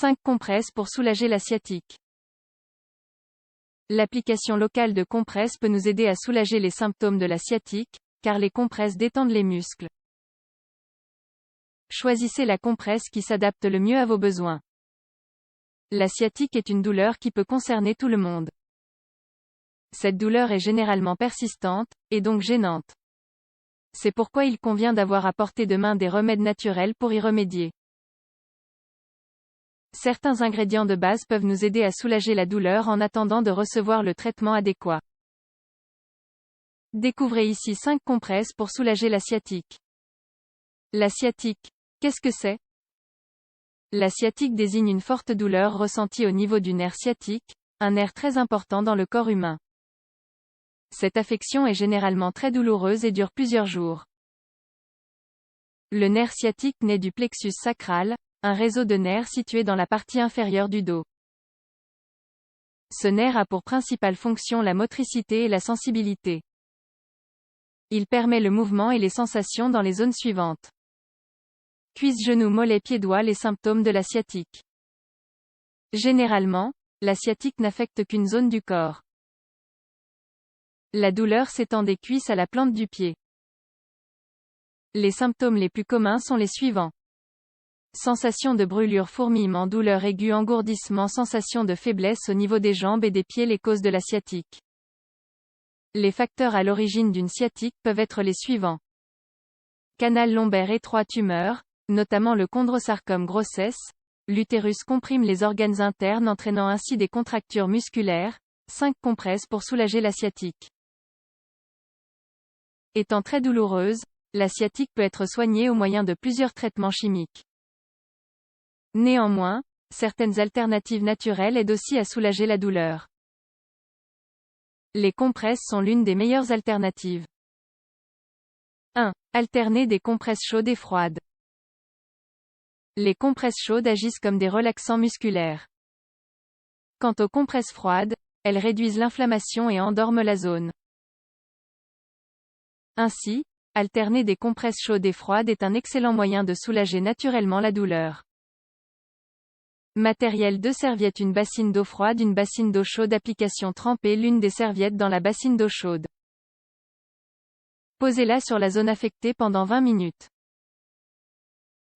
5 compresses pour soulager la sciatique. L'application locale de compresses peut nous aider à soulager les symptômes de la sciatique, car les compresses détendent les muscles. Choisissez la compresse qui s'adapte le mieux à vos besoins. La sciatique est une douleur qui peut concerner tout le monde. Cette douleur est généralement persistante, et donc gênante. C'est pourquoi il convient d'avoir à portée de main des remèdes naturels pour y remédier. Certains ingrédients de base peuvent nous aider à soulager la douleur en attendant de recevoir le traitement adéquat. Découvrez ici 5 compresses pour soulager la sciatique. La sciatique. Qu'est-ce que c'est? La sciatique désigne une forte douleur ressentie au niveau du nerf sciatique, un nerf très important dans le corps humain. Cette affection est généralement très douloureuse et dure plusieurs jours. Le nerf sciatique naît du plexus sacral, un réseau de nerfs situé dans la partie inférieure du dos. Ce nerf a pour principale fonction la motricité et la sensibilité. Il permet le mouvement et les sensations dans les zones suivantes. Cuisses, genoux, mollets, pieds, doigts. Les symptômes de la sciatique. Généralement, la sciatique n'affecte qu'une zone du corps. La douleur s'étend des cuisses à la plante du pied. Les symptômes les plus communs sont les suivants. Sensation de brûlure, fourmillement, douleur aiguë, engourdissement, sensation de faiblesse au niveau des jambes et des pieds. Les causes de la sciatique. Les facteurs à l'origine d'une sciatique peuvent être les suivants. Canal lombaire étroit, tumeur, notamment le chondrosarcome, grossesse. L'utérus comprime les organes internes entraînant ainsi des contractures musculaires. 5 compresses pour soulager la sciatique. Étant très douloureuse, la sciatique peut être soignée au moyen de plusieurs traitements chimiques. Néanmoins, certaines alternatives naturelles aident aussi à soulager la douleur. Les compresses sont l'une des meilleures alternatives. 1. Alterner des compresses chaudes et froides. Les compresses chaudes agissent comme des relaxants musculaires. Quant aux compresses froides, elles réduisent l'inflammation et endorment la zone. Ainsi, alterner des compresses chaudes et froides est un excellent moyen de soulager naturellement la douleur. Matériel: 2 serviettes, une bassine d'eau froide, une bassine d'eau chaude. Application: trempez l'une des serviettes dans la bassine d'eau chaude. Posez-la sur la zone affectée pendant 20 minutes.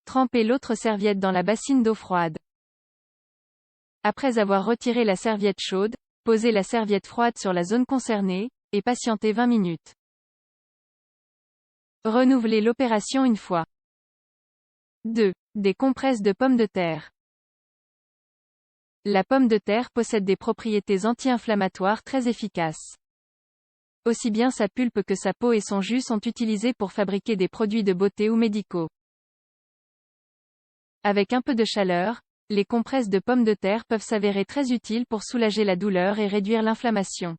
Trempez l'autre serviette dans la bassine d'eau froide. Après avoir retiré la serviette chaude, posez la serviette froide sur la zone concernée, et patientez 20 minutes. Renouvelez l'opération une fois. 2. Des compresses de pommes de terre. La pomme de terre possède des propriétés anti-inflammatoires très efficaces. Aussi bien sa pulpe que sa peau et son jus sont utilisés pour fabriquer des produits de beauté ou médicaux. Avec un peu de chaleur, les compresses de pommes de terre peuvent s'avérer très utiles pour soulager la douleur et réduire l'inflammation.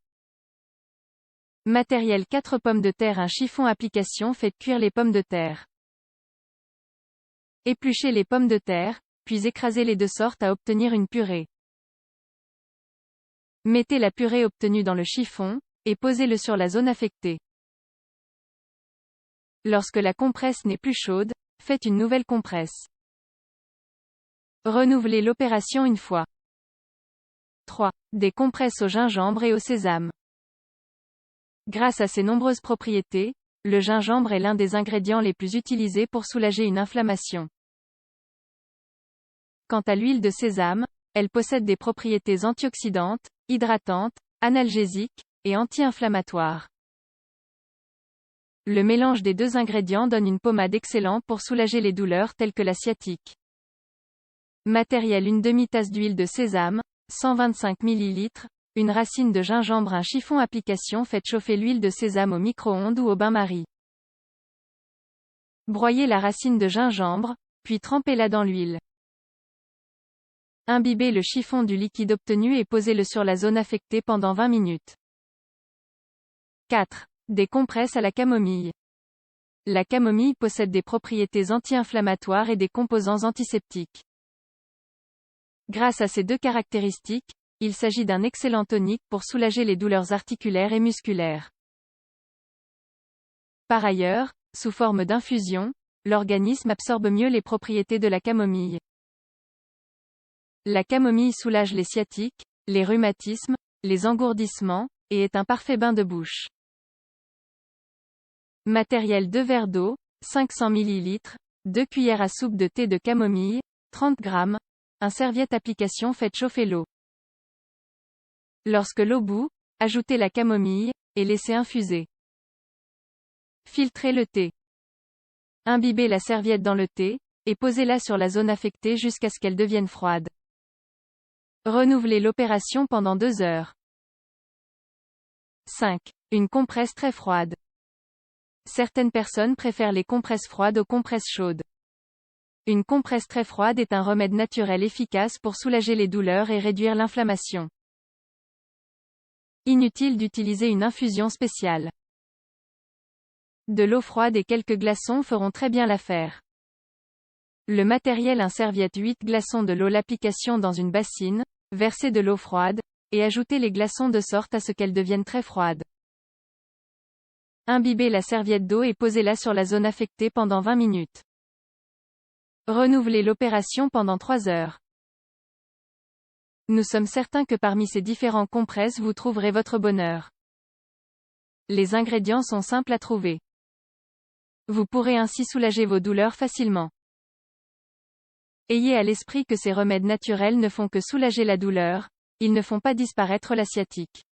Matériel: 4 pommes de terre, un chiffon. Application: faites cuire les pommes de terre. Épluchez les pommes de terre, puis écrasez-les de sorte à obtenir une purée. Mettez la purée obtenue dans le chiffon, et posez-le sur la zone affectée. Lorsque la compresse n'est plus chaude, faites une nouvelle compresse. Renouvelez l'opération une fois. 3. Des compresses au gingembre et au sésame. Grâce à ses nombreuses propriétés, le gingembre est l'un des ingrédients les plus utilisés pour soulager une inflammation. Quant à l'huile de sésame, elle possède des propriétés antioxydantes, hydratantes, analgésiques, et anti-inflammatoires. Le mélange des 2 ingrédients donne une pommade excellente pour soulager les douleurs telles que la sciatique. Matériel: une demi-tasse d'huile de sésame, 125 ml, une racine de gingembre, un chiffon. Application: faites chauffer l'huile de sésame au micro-ondes ou au bain-marie. Broyez la racine de gingembre, puis trempez-la dans l'huile. Imbibez le chiffon du liquide obtenu et posez-le sur la zone affectée pendant 20 minutes. 4. Des compresses à la camomille. La camomille possède des propriétés anti-inflammatoires et des composants antiseptiques. Grâce à ces 2 caractéristiques, il s'agit d'un excellent tonique pour soulager les douleurs articulaires et musculaires. Par ailleurs, sous forme d'infusion, l'organisme absorbe mieux les propriétés de la camomille. La camomille soulage les sciatiques, les rhumatismes, les engourdissements, et est un parfait bain de bouche. Matériel: 2 verres d'eau, 500 ml, 2 cuillères à soupe de thé de camomille, 30 g, un serviette application. Faites chauffer l'eau. Lorsque l'eau bout, ajoutez la camomille, et laissez infuser. Filtrez le thé. Imbibez la serviette dans le thé, et posez-la sur la zone affectée jusqu'à ce qu'elle devienne froide. Renouvelez l'opération pendant 2 heures. 5. Une compresse très froide. Certaines personnes préfèrent les compresses froides aux compresses chaudes. Une compresse très froide est un remède naturel efficace pour soulager les douleurs et réduire l'inflammation. Inutile d'utiliser une infusion spéciale. De l'eau froide et quelques glaçons feront très bien l'affaire. Le matériel: un serviette, 8 glaçons, de l'eau, l'application dans une bassine, versez de l'eau froide, et ajoutez les glaçons de sorte à ce qu'elles deviennent très froides. Imbibez la serviette d'eau et posez-la sur la zone affectée pendant 20 minutes. Renouvelez l'opération pendant 3 heures. Nous sommes certains que parmi ces différents compresses vous trouverez votre bonheur. Les ingrédients sont simples à trouver. Vous pourrez ainsi soulager vos douleurs facilement. Ayez à l'esprit que ces remèdes naturels ne font que soulager la douleur, ils ne font pas disparaître la sciatique.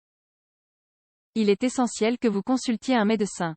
Il est essentiel que vous consultiez un médecin.